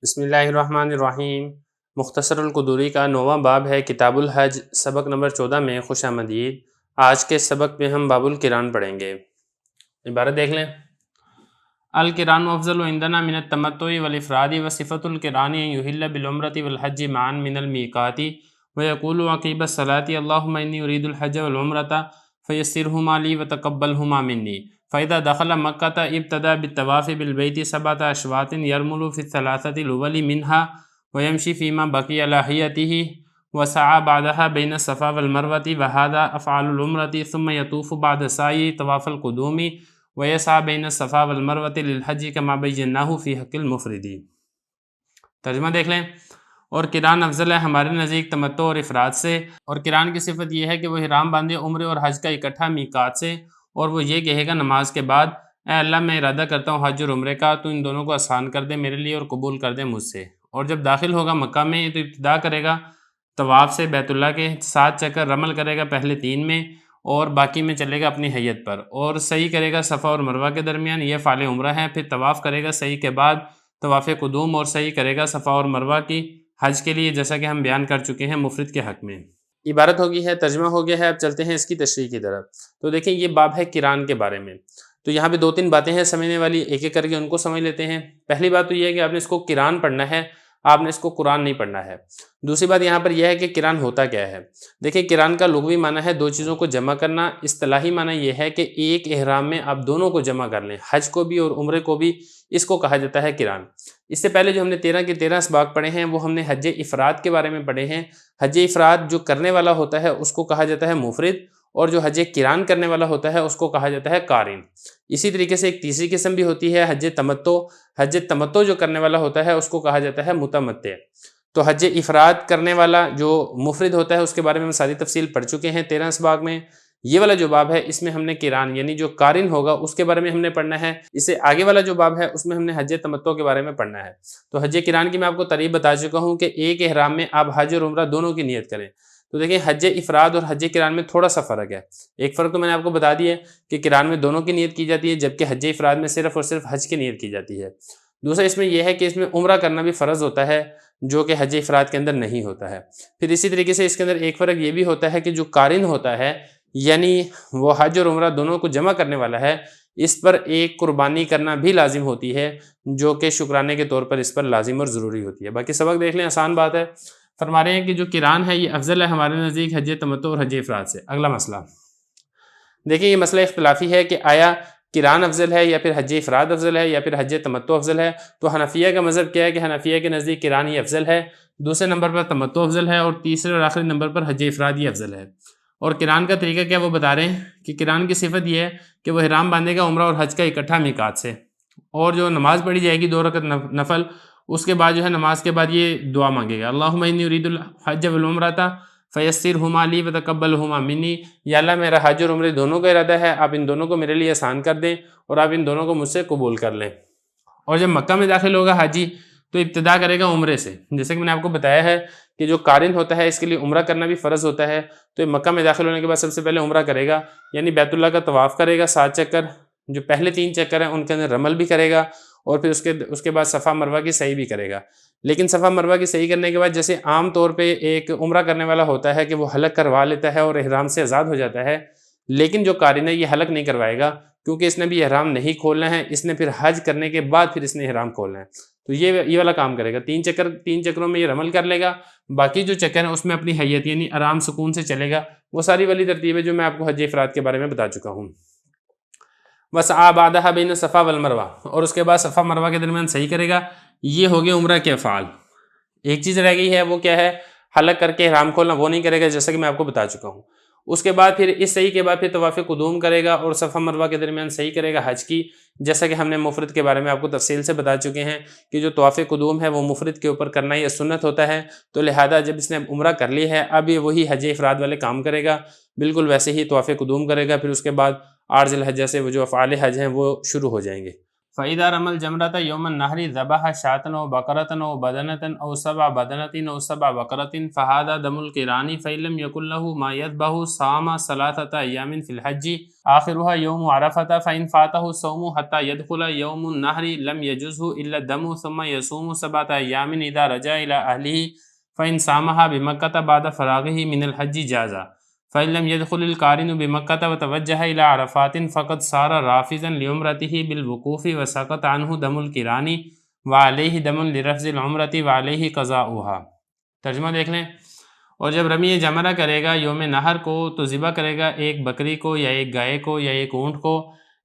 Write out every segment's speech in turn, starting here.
بسم اللہ الرحمن الرحیم۔ مختصر القدوری کا 9واں باب ہے کتاب الحج، سبق نمبر 14 میں خوش آمدید۔ آج کے سبق میں ہم باب القران پڑھیں گے۔ عبارت دیکھ لیں۔ القران افضل عندنا من التمتع والافراد وصفۃ القران یحل بالعمرۃ والحج معا من المیقات ویقول عقیب الصلاۃ اللهم انی اريد الحج والعمرۃ فیسرهما لی وتقبلهما منی۔ فإذا دخل مکۃ ابتدأ بالطواف بالبیت 7 اشواط یرمل فی الثلاثة الأول منها ویمشی فیما بقی علی حیته وسعى بعدها بین الصفا والمروة وهذا افعال العمرة ثم يطوف بعد السعی طواف القدوم ویسعى بین الصفا والمروة للحج كما بیناه فی حق المفرد۔ ترجمہ دیکھ لیں۔ اور قران افضل ہے ہمارے نزدیک تمتع اور افراد سے، اور قران کی صفت یہ ہے کہ وہ احرام باندھے عمرے اور حج کا اکٹھا میقات سے، اور وہ یہ کہے گا نماز کے بعد، اے اللہ میں ارادہ کرتا ہوں حج اور عمرے کا، تو ان دونوں کو آسان کر دے میرے لیے اور قبول کر دے مجھ سے۔ اور جب داخل ہوگا مکہ میں تو ابتدا کرے گا طواف سے بیت اللہ کے 7 چکر، رمل کرے گا پہلے 3 میں اور باقی میں چلے گا اپنی حیت پر، اور سعی کرے گا صفا اور مروہ کے درمیان، یہ فعل عمرہ ہے۔ پھر طواف کرے گا سعی کے بعد طواف قدوم، اور سعی کرے گا صفا اور مروہ کی حج کے لیے، جیسا کہ ہم بیان کر چکے ہیں مفرد کے حق میں۔ عبارت ہوگی ہے، ترجمہ ہو گیا ہے، اب چلتے ہیں اس کی تشریح کی طرف۔ تو دیکھیں یہ باب ہے قران کے بارے میں، تو یہاں پہ 2-3 باتیں ہیں سمجھنے والی، ایک ایک کر کے ان کو سمجھ لیتے ہیں۔ پہلی بات تو یہ ہے کہ آپ نے اس کو قران پڑھنا ہے، آپ نے اس کو قرآن نہیں پڑھنا ہے۔ دوسری بات یہاں پر یہ ہے کہ قران ہوتا کیا ہے۔ دیکھیں قران کا لغوی معنی ہے 2 چیزوں کو جمع کرنا، اصطلاحی معنی یہ ہے کہ ایک احرام میں آپ دونوں کو جمع کر لیں، حج کو بھی اور عمرے کو بھی، اس کو کہا جاتا ہے قران۔ اس سے پہلے جو ہم نے 13 کے 13 اسباق پڑھے ہیں وہ ہم نے حج افراد کے بارے میں پڑھے ہیں۔ حج افراد جو کرنے والا ہوتا ہے اس کو کہا جاتا ہے مفرد، اور جو حج قران کرنے والا ہوتا ہے اس کو کہا جاتا ہے قارن۔ اسی طریقے سے ایک تیسری قسم بھی ہوتی ہے حج تمتع۔ حج تمتع جو کرنے والا ہوتا ہے اس کو کہا جاتا ہے متمتع۔ تو حج افراد کرنے والا جو مفرد ہوتا ہے اس کے بارے میں ہم ساری تفصیل پڑھ چکے ہیں 13 اسباق میں۔ یہ والا جو باب ہے اس میں ہم نے قران یعنی جو قارن ہوگا اس کے بارے میں ہم نے پڑھنا ہے۔ اس سے آگے والا جو باب ہے اس میں ہم نے حج تمتع کے بارے میں پڑھنا ہے۔ تو حج قران کی میں آپ کو تعریف بتا چکا ہوں کہ ایک احرام میں آپ حج اور عمرہ دونوں کی نیت کریں۔ تو دیکھیں حج افراد اور حج قران میں تھوڑا سا فرق ہے۔ ایک فرق تو میں نے آپ کو بتا دیا ہے کہ قران میں دونوں کی نیت کی جاتی ہے، جبکہ حج افراد میں صرف اور صرف حج کی نیت کی جاتی ہے۔ دوسرا اس میں یہ ہے کہ اس میں عمرہ کرنا بھی فرض ہوتا ہے، جو کہ حج افراد کے اندر نہیں ہوتا ہے۔ پھر اسی طریقے سے اس کے اندر ایک فرق یہ بھی ہوتا ہے کہ جو قارن ہوتا ہے یعنی وہ حج اور عمرہ دونوں کو جمع کرنے والا ہے، اس پر ایک قربانی کرنا بھی لازم ہوتی ہے، جو کہ شکرانے کے طور پر اس پر لازم اور ضروری ہوتی ہے۔ باقی سبق دیکھ لیں، آسان بات ہے۔ فرما رہے ہیں کہ جو قران ہے یہ افضل ہے ہمارے نزدیک حج تمتع اور حج افراد سے۔ اگلا مسئلہ دیکھیں، یہ مسئلہ اختلافی ہے کہ آیا قران افضل ہے یا پھر حج افراد افضل ہے یا پھر حج تمتع افضل ہے۔ تو حنفیہ کا مذہب کیا ہے کہ حنفیہ کے نزدیک قران ہی افضل ہے، دوسرے نمبر پر تمتع افضل ہے، اور تیسرے اور آخری نمبر پر حج افراد ہی افضل ہے۔ اور قران کا طریقہ کیا وہ بتا رہے ہیں کہ قران کی صفت یہ ہے کہ وہ احرام باندھے گا عمرہ اور حج کا اکٹھا میقات سے، اور جو نماز پڑھی جائے گی 2 رکعت نفل، اس کے بعد جو ہے نماز کے بعد یہ دعا مانگے گا، اللہم انی اريد الحج والعمرۃ فیسرهما لی وتقبلهما منی۔ یا اللہ میرا حج اور عمرے دونوں کا ارادہ ہے، آپ ان دونوں کو میرے لیے آسان کر دیں اور آپ ان دونوں کو مجھ سے قبول کر لیں۔ اور جب مکہ میں داخل ہوگا حاجی تو ابتدا کرے گا عمرے سے، جیسے کہ میں نے آپ کو بتایا ہے کہ جو قارن ہوتا ہے اس کے لیے عمرہ کرنا بھی فرض ہوتا ہے۔ تو مکہ میں داخل ہونے کے بعد سب سے پہلے عمرہ کرے گا، یعنی بیت اللہ کا طواف کرے گا 7 چکر، جو پہلے 3 چکر ہیں ان کے اندر رمل بھی کرے گا، اور پھر اس کے بعد صفا مروہ کی سعی بھی کرے گا۔ لیکن صفا مروہ کی صحیح کرنے کے بعد جیسے عام طور پہ ایک عمرہ کرنے والا ہوتا ہے کہ وہ حلق کروا لیتا ہے اور احرام سے آزاد ہو جاتا ہے، لیکن جو قارن ہے یہ حلق نہیں کروائے گا، کیونکہ اس نے بھی احرام نہیں کھولنا ہے، اس نے پھر حج کرنے کے بعد پھر اس نے احرام کھولنا ہے۔ تو یہ والا کام کرے گا، 3 چکروں میں یہ رمل کر لے گا، باقی جو چکر ہیں اس میں اپنی حیت یعنی آرام سکون سے چلے گا۔ وہ ساری والی ترتیب ہے جو میں آپ کو حج افراد کے بارے میں بتا چکا ہوں۔ وسعی بعدها بین الصفا والمروہ، اور اس کے بعد صفا مروہ کے درمیان صحیح کرے گا۔ یہ ہو گیا عمرہ کے افعال۔ ایک چیز رہ گئی ہے، وہ کیا ہے؟ حلق کر کے احرام کھولنا، وہ نہیں کرے گا جیسا کہ میں آپ کو بتا چکا ہوں۔ اس کے بعد پھر اس صحیح کے بعد پھر طواف قدوم کرے گا اور صفا مروہ کے درمیان صحیح کرے گا حج کی، جیسا کہ ہم نے مفرد کے بارے میں آپ کو تفصیل سے بتا چکے ہیں کہ جو طواف قدوم ہے وہ مفرد کے اوپر کرنا یہ سنت ہوتا ہے۔ تو لہذا جب اس نے عمرہ کر لی ہے اب یہ وہی حج افراد والے کام کرے گا، بالکل ویسے ہی طواف قدوم کرے گا، پھر اس کے بعد 8 ذی الحجہ سے وہ جو افعال حج ہیں وہ شروع ہو جائیں گے۔ فَإِذَا رَمَى الْجَمْرَةَ يَوْمَ النَّحْرِ ذَبَحَ شَاةً أَوْ بَقَرَةً أَوْ بَدَنَةً أَوْ سَبْعَ بَدَنَةٍ أَوْ سَبْعَ بَقَرَةٍ فَهَذَا دَمُ الْقِرَانِ فَإِن لَّمْ يَكُن لَّهُ مَا يَذْبَحُ صَامَ ثَلَاثَةَ أَيَّامٍ فِي الْحَجِّ آخِرُهَا يَوْمُ عَرَفَةَ فَإِن فَاتَهُ الصَّوْمُ حَتَّى يَدْخُلَ يَوْمُ النَّحْرِ لَمْ يَجُزْهُ إِلَّا الدَّمُ ثُمَّ يَصُومُ سَبْعَةَ أَيَّامٍ إِذَا رَجَعَ إِلَىٰ أَهْلِهِ فَإِن صَامَهَا بِمَكَّةَ بَعْدَ فَرَاغِهِ مِنَ الْحَجِّ جَازَ فَإِن لَّمْ يَدْخُلِ الْقَارِنُ بِمَكَّةَ وَتَوَجَّهَ إِلَىٰ عَرَفَاتٍ فَقَدْ صَارَ رَافِضًا لِعُمْرَتِهِ بِالْوُقُوفِ وَسَقَطَ عَنْهُ دَمُ الْقِرَانِ وَعَلَيْهِ دَمٌ لِرَفْضِ الْعُمْرَةِ وَعَلَيْهِ قَضَاؤُهَا۔ ترجمہ دیکھ لیں۔ اور جب رمی جمرہ کرے گا یوم نہر کو تو ذبح کرے گا ایک بکری کو یا ایک گائے کو یا ایک اونٹ کو،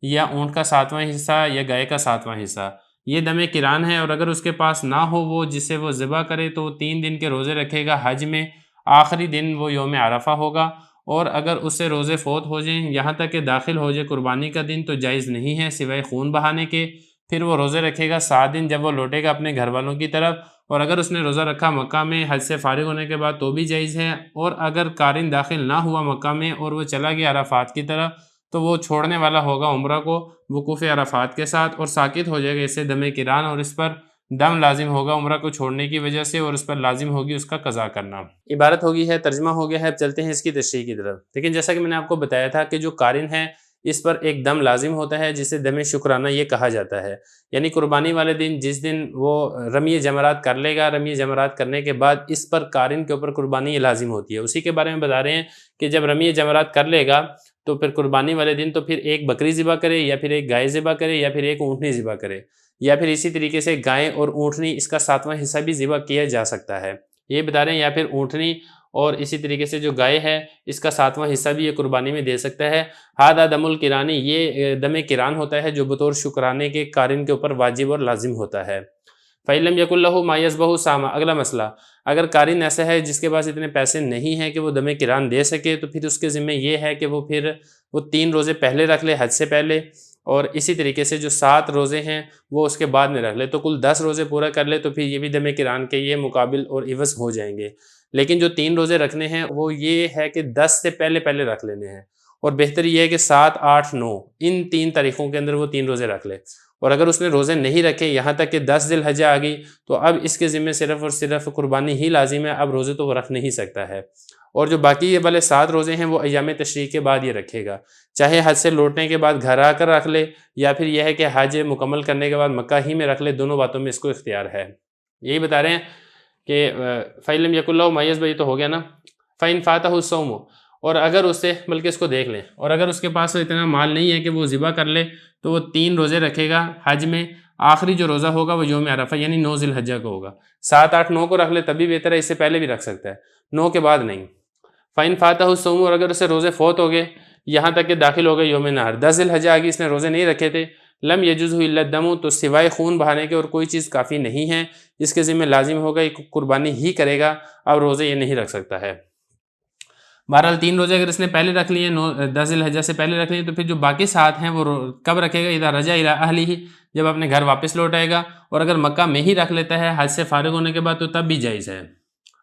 یا اونٹ کا 7واں حصہ یا گائے کا 7واں حصہ، یہ دم قران ہے۔ اور اگر اس کے پاس نہ ہو وہ جسے وہ ذبح کرے تو وہ 3 دن کے روزے رکھے گا حج میں، آخری دن وہ یوم عرفہ ہوگا۔ اور اگر اس سے روزے فوت ہو جائیں یہاں تک کہ داخل ہو جائے قربانی کا دن تو جائز نہیں ہے سوائے خون بہانے کے، پھر وہ روزے رکھے گا 7 دن جب وہ لوٹے گا اپنے گھر والوں کی طرف۔ اور اگر اس نے روزہ رکھا مکہ میں حج سے فارغ ہونے کے بعد تو بھی جائز ہے۔ اور اگر قارن داخل نہ ہوا مکہ میں اور وہ چلا گیا عرفات کی طرف تو وہ چھوڑنے والا ہوگا عمرہ کو وقوف عرفات کے ساتھ اور ساقط ہو جائے گا اس سے دم قران، اور اس پر دم لازم ہوگا عمرہ کو چھوڑنے کی وجہ سے، اور اس پر لازم ہوگی اس کا قضا کرنا۔ عبارت ہوگی ہے، ترجمہ ہو گیا ہے، اب چلتے ہیں اس کی تشریح کی طرف۔ لیکن جیسا کہ میں نے آپ کو بتایا تھا کہ جو قارن ہے اس پر ایک دم لازم ہوتا ہے جسے دم شکرانہ یہ کہا جاتا ہے، یعنی قربانی والے دن جس دن وہ رمی جمرات کر لے گا، رمی جمرات کرنے کے بعد اس پر قارن کے اوپر قربانی یہ لازم ہوتی ہے۔ اسی کے بارے میں بتا رہے ہیں کہ جب رمی جمرات کر لے گا تو پھر قربانی والے دن تو پھر ایک بکری ذبح کرے یا پھر ایک گائے ذبح کرے یا پھر ایک اونٹنی ذبح کرے، یا پھر اسی طریقے سے گائے اور اونٹنی اس کا 7واں حصہ بھی ذبح کیا جا سکتا ہے، یہ بتا رہے ہیں، یا پھر اونٹنی اور اسی طریقے سے جو گائے ہے اس کا 7واں حصہ بھی یہ قربانی میں دے سکتا ہے۔ ہادہ دم القرانی، یہ دم قران ہوتا ہے جو بطور شکرانے کے قارن کے اوپر واجب اور لازم ہوتا ہے۔ فَإِن لَّمْ يَكُن لَّهُ مَا يَذْبَحُ صَامَ، اگلا مسئلہ، اگر قارن ایسا ہے جس کے پاس اتنے پیسے نہیں ہیں کہ وہ دم قران دے سکے تو پھر اس کے ذمہ یہ ہے کہ وہ 3 روزے پہلے رکھ لے حج سے پہلے، اور اسی طریقے سے جو 7 روزے ہیں وہ اس کے بعد میں رکھ لے، تو کل 10 روزے پورا کر لے تو پھر یہ بھی دم قران کے یہ مقابل اور عوض ہو جائیں گے۔ لیکن جو 3 روزے رکھنے ہیں وہ یہ ہے کہ 10 سے پہلے رکھ لینے ہیں، اور بہتر یہ ہے کہ 7، 8، 9 ان 3 تاریخوں کے اندر وہ 3 روزے رکھ لے۔ اور اگر اس نے روزے نہیں رکھے یہاں تک کہ 10 ذی الحجہ آ گئی تو اب اس کے ذمہ صرف اور صرف قربانی ہی لازم ہے، اب روزے تو وہ رکھ نہیں سکتا ہے۔ اور جو باقی یہ والے 7 روزے ہیں وہ ایام تشریق کے بعد یہ رکھے گا، چاہے حج سے لوٹنے کے بعد گھر آ کر رکھ لے یا پھر یہ ہے کہ حج مکمل کرنے کے بعد مکہ ہی میں رکھ لے، دونوں باتوں میں اس کو اختیار ہے۔ یہی بتا رہے ہیں کہ فَإِن لَّمْ يَكُن لَّهُ مَا يَذْبَحُ، تو ہو گیا نا۔ فَإِن فَاتَهُ الصَّوْمُ، اور اگر اس سے، بلکہ اس کو دیکھ لیں، اور اگر اس کے پاس اتنا مال نہیں ہے کہ وہ ذبح کر لے تو وہ 3 روزے رکھے گا حج میں، آخری جو روزہ ہوگا وہ یوم عرفہ یعنی 9 ذی الحجہ کو ہوگا۔ 7، 8، 9 کو رکھ لے تبھی بہتر ہے، اس سے پہلے بھی رکھ سکتا ہے، 9 کے بعد نہیں۔ فَإِن فَاتَهُ الصَّوْمُ، اور اگر اسے روزے فوت ہو گئے یہاں تک کہ داخل ہو گئے یوم نہر، 10 ذی الحجہ آ گئی، اس نے روزے نہیں رکھے تھے، لم یجزہ الا الدم، تو سوائے خون بہانے کے اور کوئی چیز کافی نہیں ہے، اس کے ذمہ لازم ہوگا ایک قربانی ہی کرے گا، اب روزے یہ نہیں رکھ سکتا ہے۔ بہرحال 3 روزے اگر اس نے پہلے رکھ لیے، 10 ذی الحجہ سے پہلے رکھ لیے، تو پھر جو باقی 7 ہیں وہ کب رکھے گا؟ اذا رجع الی اہلہ، جب اپنے گھر واپس لوٹ آئے گا، اور اگر مکہ میں ہی رکھ لیتا ہے حج سے فارغ ہونے کے بعد تو تب بھی جائز ہے۔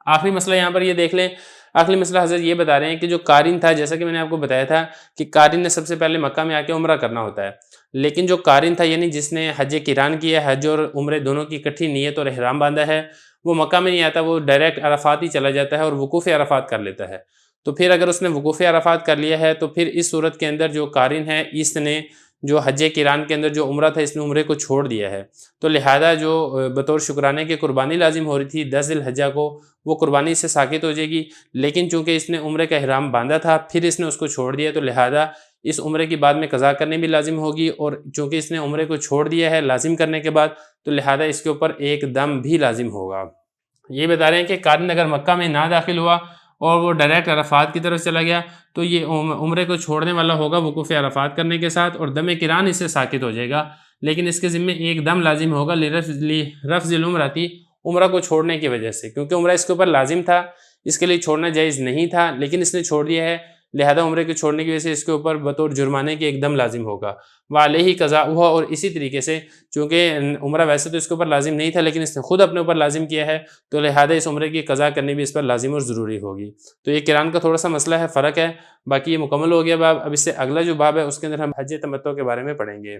آخری مسئلہ یہاں پر یہ دیکھ لیں، آخری مسئلہ حضرت یہ بتا رہے ہیں کہ جو قارن تھا، جیسا کہ میں نے آپ کو بتایا تھا کہ قارن نے سب سے پہلے مکہ میں آ کے عمرہ کرنا ہوتا ہے، لیکن جو قارن تھا یعنی جس نے حج قران کیا ہے، حج اور عمرے دونوں کی اکٹھی نیت اور احرام باندھا ہے، وہ مکہ میں نہیں آتا، وہ ڈائریکٹ عرفات ہی چلا جاتا ہے اور وقوف عرفات کر لیتا ہے۔ تو پھر اگر اس نے وقوف عرفات کر لیا ہے تو پھر اس صورت کے اندر جو قارن ہے اس نے جو حج قران کے اندر جو عمرہ تھا اس نے عمرے کو چھوڑ دیا ہے، تو لہذا جو بطور شکرانے کے قربانی لازم ہو رہی تھی 10 ذی الحجہ کو، وہ قربانی سے ساقط ہو جائے گی، لیکن چونکہ اس نے عمرے کا احرام باندھا تھا پھر اس نے اس کو چھوڑ دیا، تو لہذا اس عمرے کی بعد میں قضا کرنے بھی لازم ہوگی، اور چونکہ اس نے عمرے کو چھوڑ دیا ہے لازم کرنے کے بعد تو لہذا اس کے اوپر ایک دم بھی لازم ہوگا۔ یہ بتا رہے ہیں کہ قارن اگر مکہ میں نہ داخل ہوا اور وہ ڈائریکٹ عرفات کی طرف چلا گیا تو یہ عمرے کو چھوڑنے والا ہوگا وقوف عرفات کرنے کے ساتھ، اور دم قران اس سے ساقط ہو جائے گا، لیکن اس کے ذمہ ایک دم لازم ہوگا لرفض العمرۃ، عمرہ کو چھوڑنے کی وجہ سے، کیونکہ عمرہ اس کے اوپر لازم تھا، اس کے لیے چھوڑنا جائز نہیں تھا، لیکن اس نے چھوڑ دیا ہے، لہذا عمرے کے چھوڑنے کی وجہ سے اس کے اوپر بطور جرمانے کے ایک دم لازم ہوگا۔ وعلیہ قضاؤہا، اور اسی طریقے سے چونکہ عمرہ ویسے تو اس کے اوپر لازم نہیں تھا لیکن اس نے خود اپنے اوپر لازم کیا ہے، تو لہذا اس عمرے کی قضا کرنی بھی اس پر لازم اور ضروری ہوگی۔ تو یہ قران کا تھوڑا سا مسئلہ ہے، فرق ہے، باقی یہ مکمل ہو گیا باب۔ اب اس سے اگلا جو باب ہے اس کے اندر ہم حج تمتع کے بارے میں پڑھیں گے۔